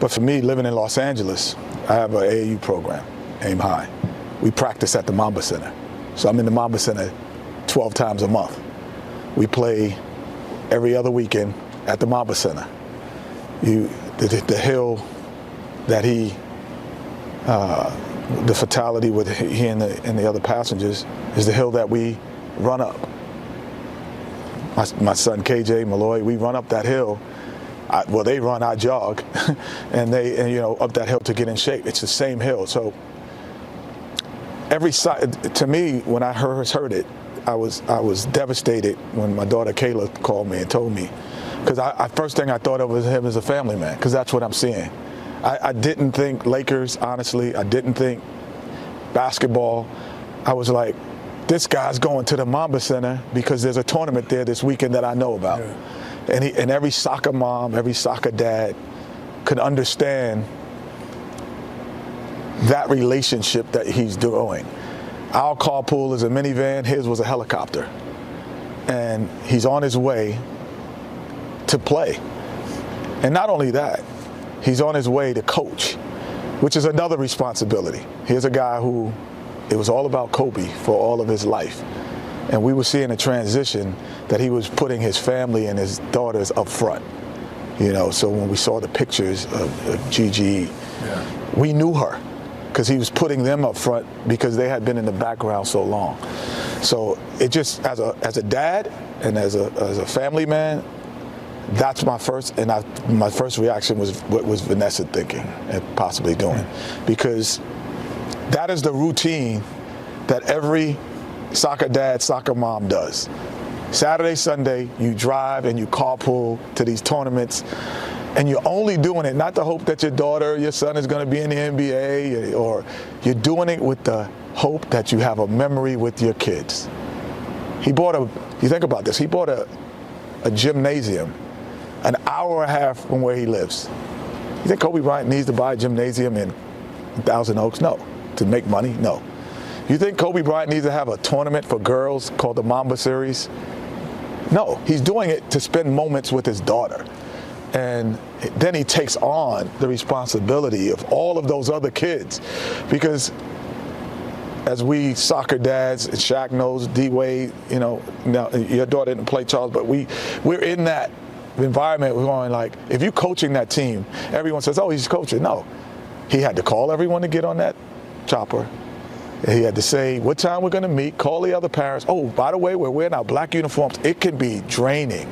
But for me, living in Los Angeles, I have an AAU program, Aim High. We practice at the Mamba Center. So I'm in the Mamba Center 12 times a month. We play every other weekend at the Mamba Center. The hill that the fatality with he and the other passengers is the hill that we run up. My son KJ Malloy, we run up that hill. They run, I jog, and up that hill to get in shape. It's the same hill. So to me, when I heard it, I was devastated when my daughter Kayla called me and told me, because first thing I thought of was him as a family man, because that's what I'm seeing. I didn't think Lakers, honestly. I didn't think basketball. I was like, this guy's going to the Mamba Center because there's a tournament there this weekend that I know about. Yeah. And every soccer mom, every soccer dad could understand that relationship that he's doing. Our carpool is a minivan, his was a helicopter. And he's on his way to play. And not only that, he's on his way to coach, which is another responsibility. Here's a guy who, it was all about Kobe for all of his life. And we were seeing a transition that he was putting his family and his daughters up front. So when we saw the pictures of Gigi, we knew her because he was putting them up front because they had been in the background so long. So it just, as a dad and as a family man, that's my first, my first reaction was what was Vanessa thinking and possibly doing, because that is the routine that every soccer dad, soccer mom does. Saturday, Sunday, you drive and you carpool to these tournaments, and you're only doing it not to hope that your daughter or your son is going to be in the NBA, or you're doing it with the hope that you have a memory with your kids. You think about this, he bought a gymnasium an hour and a half from where he lives. You think Kobe Bryant needs to buy a gymnasium in Thousand Oaks? No. To make money? No. You think Kobe Bryant needs to have a tournament for girls called the Mamba Series? No. He's doing it to spend moments with his daughter. And then he takes on the responsibility of all of those other kids. Because as we soccer dads, and Shaq knows, D-Wade, now your daughter didn't play, Charles, but we're in that environment. We're going like, if you're coaching that team, everyone says, oh, he's coaching. No. He had to call everyone to get on that chopper. He had to say what time we're going to meet, call the other parents. Oh, by the way, we're wearing our black uniforms. It can be draining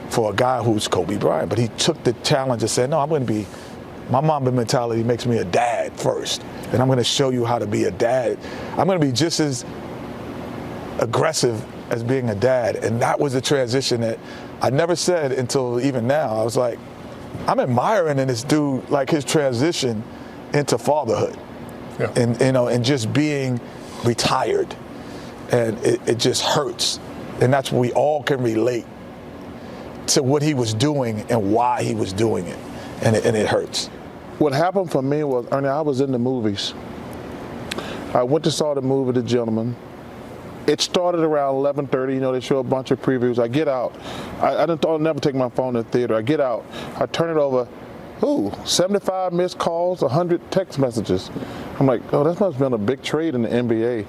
for a guy who's Kobe Bryant, but he took the challenge and said, no, my Mamba mentality makes me a dad first, and I'm going to show you how to be a dad. I'm going to be just as aggressive as being a dad. And that was the transition that I never said until even now. I was like, I'm admiring in this dude, like his transition into fatherhood. Yeah. And just being retired, and it just hurts, and that's what we all can relate to, what he was doing and why he was doing it, and it hurts. What happened for me was, Ernie, I was in the movies. I went to saw the movie The Gentleman. It started around 11:30. They show a bunch of previews. I get out. I didn't thought I'd never take my phone to the theater. I get out. I turn it over. 75 missed calls, 100 text messages. I'm like, oh, that must have been a big trade in the NBA.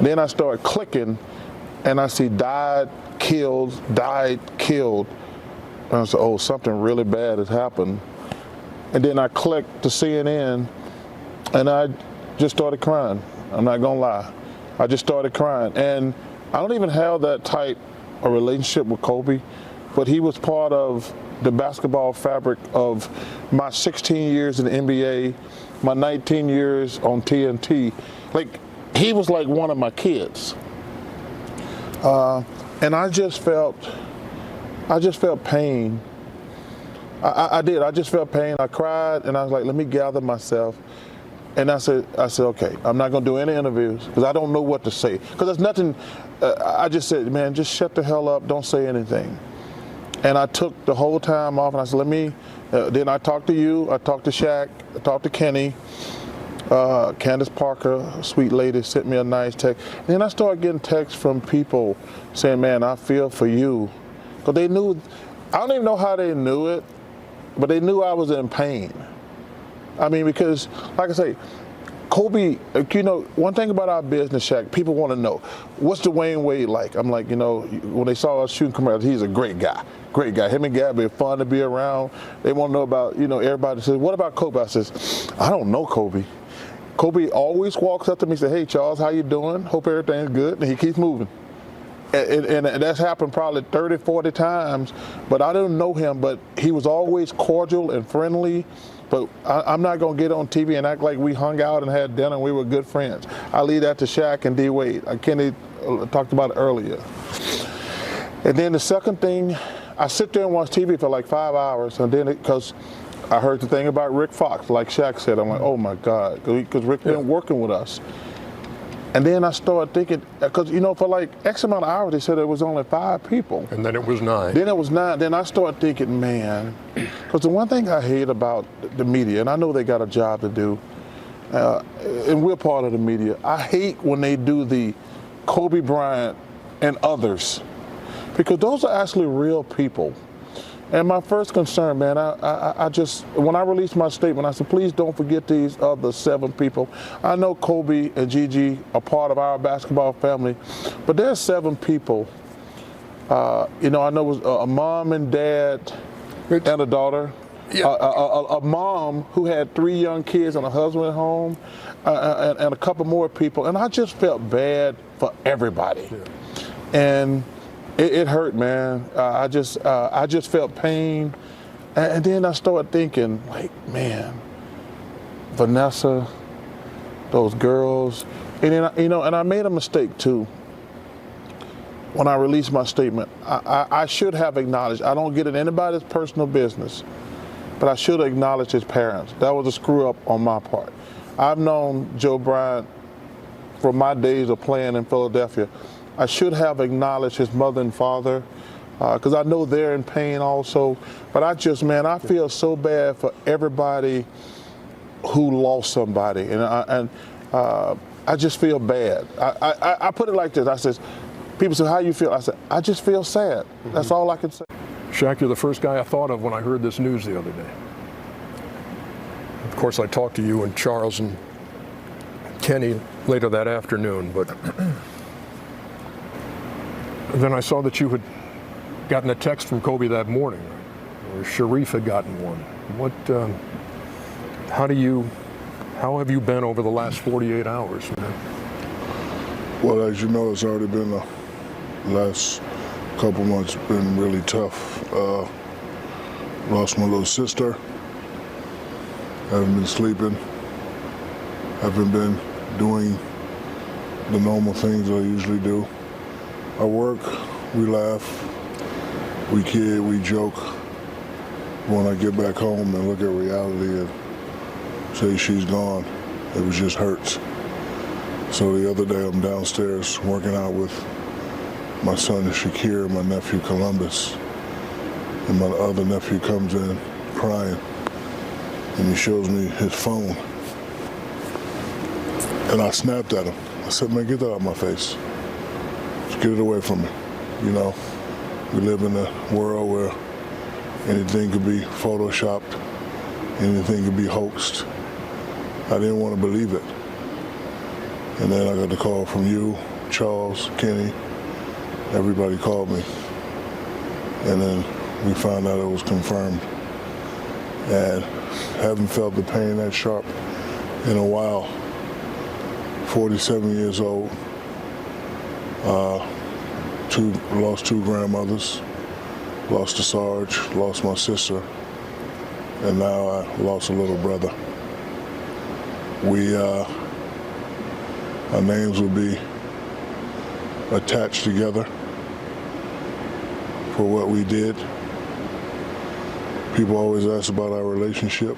Then I start clicking, and I see died, killed. And I said, oh, something really bad has happened. And then I clicked to CNN, and I just started crying. I'm not gonna lie. I just started crying. And I don't even have that type of relationship with Kobe, but he was part of the basketball fabric of my 16 years in the NBA, my 19 years on TNT. Like, he was like one of my kids. And I just felt pain. I did. I just felt pain. I cried, and I was like, let me gather myself. And I said, okay, I'm not gonna do any interviews because I don't know what to say. Because there's nothing. I just said, man, just shut the hell up. Don't say anything. And I took the whole time off, and I said, let me. Then I talked to you. I talked to Shaq. I talked to Kenny. Candace Parker, a sweet lady, sent me a nice text. And then I started getting texts from people saying, man, I feel for you. Because they knew. I don't even know how they knew it, but they knew I was in pain. I mean, because, like I say, Kobe, you know, one thing about our business, Shaq, people want to know, what's Dwayne Wade like? I'm like, you know, when they saw us shooting commercials, he's a great guy. Great guy. Him and Gabby are fun to be around. They want to know about, you know, everybody says, what about Kobe? I says, I don't know Kobe. Kobe always walks up to me and says, hey, Charles, how you doing? Hope everything's good. And he keeps moving. And that's happened probably 30, 40 times, but I didn't know him, but he was always cordial and friendly. But I'm not going to get on TV and act like we hung out and had dinner and we were good friends. I leave that to Shaq and D. Wade. Kenny talked about it earlier. And then the second thing, I sit there and watch TV for like 5 hours, and then because I heard the thing about Rick Fox, like Shaq said, I'm like, oh my God, because Rick been working with us. And then I started thinking, because, you know, for like X amount of hours, they said it was only 5 people. And then it was 9. Then it was 9. Then I started thinking, man, because the one thing I hate about the media, and I know they got a job to do, and we're part of the media, I hate when they do the Kobe Bryant and others, because those are actually real people. And my first concern, man, I just, when I released my statement, I said, please don't forget these other 7 people. I know Kobe and Gigi are part of our basketball family, but there's 7 people. You know, I know it was a mom and dad and a daughter. Yeah. A mom who had 3 young kids and a husband at home, and a couple more people. And I just felt bad for everybody. Yeah. And it hurt, man. I just felt pain, and then I started thinking, like, man, Vanessa, those girls, and then you know, and I made a mistake too. When I released my statement, I should have acknowledged. I don't get in anybody's personal business, but I should acknowledge his parents. That was a screw up on my part. I've known Joe Bryant from my days of playing in Philadelphia. I should have acknowledged his mother and father, because I know they're in pain also. But I just, man, I feel so bad for everybody who lost somebody, and I just feel bad. I put it like this. I said, people say, how you feel? I said, I just feel sad. That's all I can say. Shaq, you're the first guy I thought of when I heard this news the other day. Of course, I talked to you and Charles and Kenny later that afternoon, but then I saw that you had gotten a text from Kobe that morning, or Sharif had gotten one. What? How have you been over the last 48 hours, man? Well, as you know, it's already been the last couple months been really tough. Lost my little sister. Haven't been sleeping. Haven't been doing the normal things I usually do. I work, we laugh, we kid, we joke. When I get back home and look at reality and say she's gone, it just hurts. So the other day I'm downstairs working out with my son Shakir and my nephew Columbus. And my other nephew comes in crying and he shows me his phone. And I snapped at him. I said, man, get that out of my face. Just get it away from me. You know, we live in a world where anything could be photoshopped, anything could be hoaxed. I didn't want to believe it. And then I got the call from you, Charles, Kenny, everybody called me. And then we found out it was confirmed. And haven't felt the pain that sharp in a while. 47 years old, lost 2 grandmothers, lost a Sarge, lost my sister, and now I lost a little brother. Our names will be attached together for what we did. People always ask about our relationship,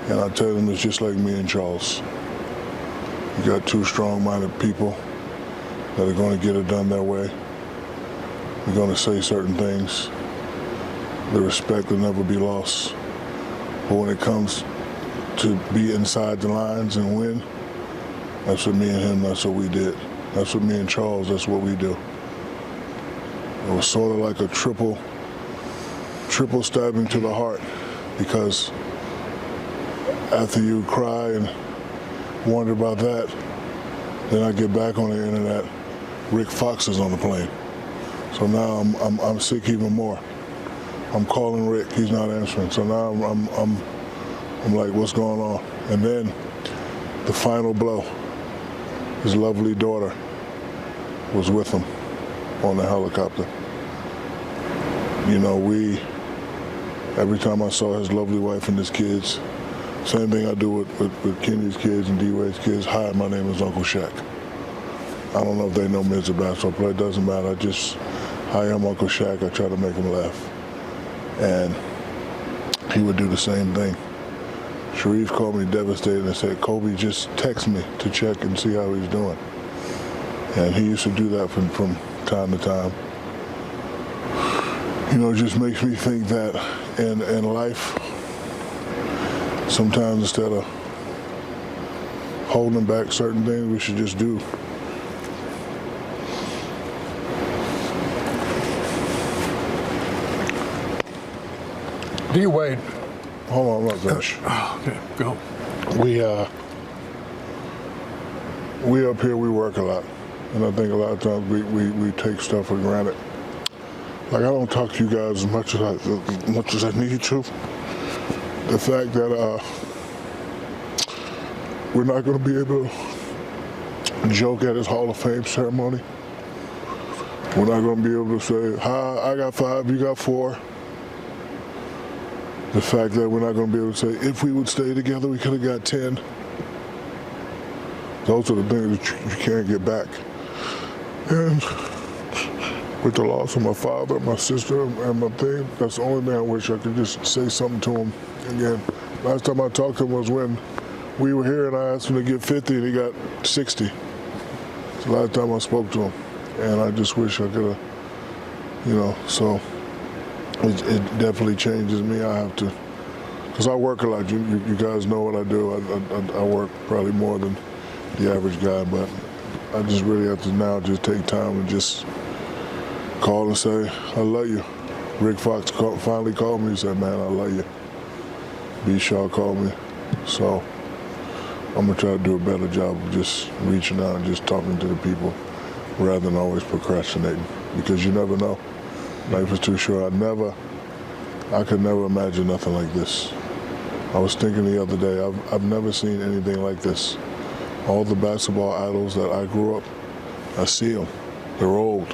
and I tell them it's just like me and Charles. You got 2 strong-minded people that are going to get it done their way. We're going to say certain things. The respect will never be lost. But when it comes to be inside the lines and win, that's what me and him, that's what we did. That's what me and Charles, that's what we do. It was sort of like a triple triple stabbing to the heart, because after you cry and wonder about that, then I get back on the internet, Rick Fox is on the plane. So now I'm sick even more. I'm calling Rick, he's not answering. So now I'm like, what's going on? And then the final blow, his lovely daughter was with him on the helicopter. You know, every time I saw his lovely wife and his kids, same thing I do with Kenny's kids and D-Wade's kids. Hi, my name is Uncle Shaq. I don't know if they know me as a basketball player. It doesn't matter. Hi, I'm Uncle Shaq. I try to make him laugh. And he would do the same thing. Sharif called me devastated and said, Kobe, just text me to check and see how he's doing. And he used to do that from time to time. You know, it just makes me think that in life, sometimes instead of holding back certain things, we should just do. D-Wade. Hold on, I'm not finished. Okay, go. We up here, we work a lot. And I think a lot of times we take stuff for granted. Like, I don't talk to you guys as much as I need to. The fact that we're not going to be able to joke at his Hall of Fame ceremony. We're not going to be able to say, hi, I got 5, you got 4. The fact that we're not going to be able to say, if we would stay together, we could have got 10. Those are the things that you can't get back. And with the loss of my father, my sister, and my thing, that's the only thing I wish I could just say something to him again. Last time I talked to him was when we were here and I asked him to get 50 and he got 60. It's the last time I spoke to him. And I just wish I could have, you know, so it definitely changes me. I have to, because I work a lot. You guys know what I do. I work probably more than the average guy, but I just really have to now just take time and just call and say, I love you. Rick Fox finally called me and said, man, I love you. B. Shaw called me. So I'm going to try to do a better job of just reaching out and just talking to the people rather than always procrastinating, because you never know. Life is too short. I could never imagine nothing like this. I was thinking the other day, I've never seen anything like this. All the basketball idols that I grew up, I see them. They're old.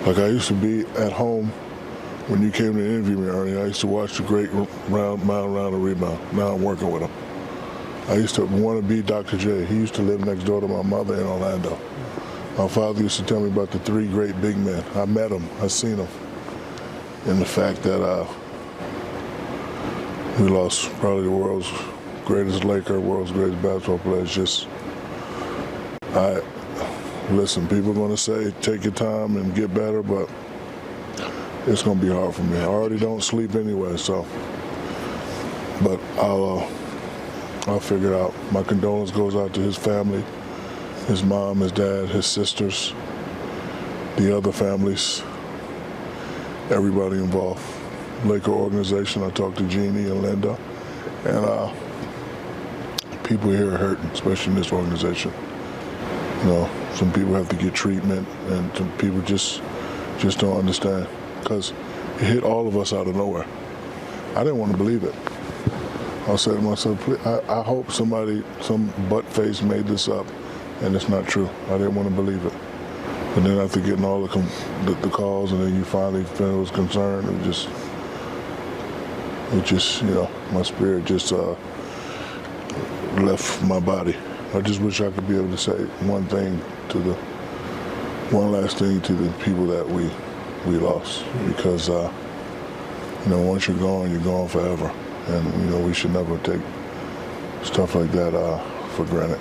Like, I used to be at home when you came to interview me, Ernie. I used to watch the great mile round and rebound. Now I'm working with him. I used to want to be Dr. J. He used to live next door to my mother in Orlando. My father used to tell me about the 3 great big men. I met them. I seen them. And the fact that we lost probably the world's greatest Laker, world's greatest basketball player. It's just, listen, people are going to say, take your time and get better, but it's going to be hard for me. I already don't sleep anyway, so. But I'll figure it out. My condolence goes out to his family, his mom, his dad, his sisters, the other families, everybody involved. Laker organization, I talked to Jeannie and Linda, and people here are hurting, especially in this organization. You know, some people have to get treatment, and some people just don't understand, because it hit all of us out of nowhere. I didn't want to believe it. I said to myself, I hope some butt-face made this up, and it's not true. I didn't want to believe it. And then after getting all the calls, and then you finally felt it was concerned, it just, you know, my spirit just left my body. I just wish I could be able to say one last thing to the people that we lost, because you know, once you're gone forever, and you know, we should never take stuff like that for granted.